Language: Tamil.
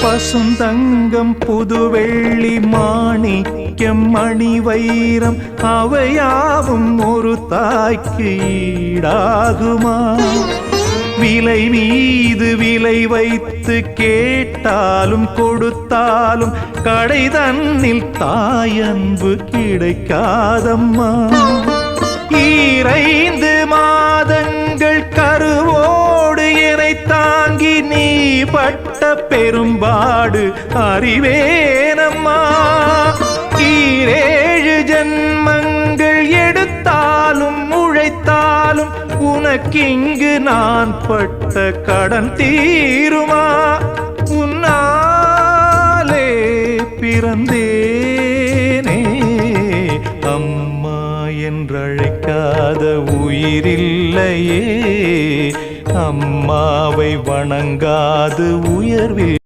பசுந்தங்கம் புதுவெள்ளி மாணிக்கம் மணி வைரம் அவையாவும் ஒரு தாய்க்கு ஈடாகுமா? விலை மீது விலை வைத்து கேட்டாலும் கொடுத்தாலும் கடை தன்னில் தாயன்பு கிடைக்காதம்மா. 2 மாதங்கள் கருவோடு என்னை தாங்கி நீ பட்ட பெரும்பாடு அறிவேனம்மா. 7 ஜன்மங்கள் எடுத்தாலும் உழைத்தாலும் உனக்கிங்கு நான் பட்ட கடன் தீருமா? உன்னாலே பிறந்தேனே, அம்மா என்றழைக்காத உயிரில்லையே. அம்மாவை வணங்காது உயர்வில்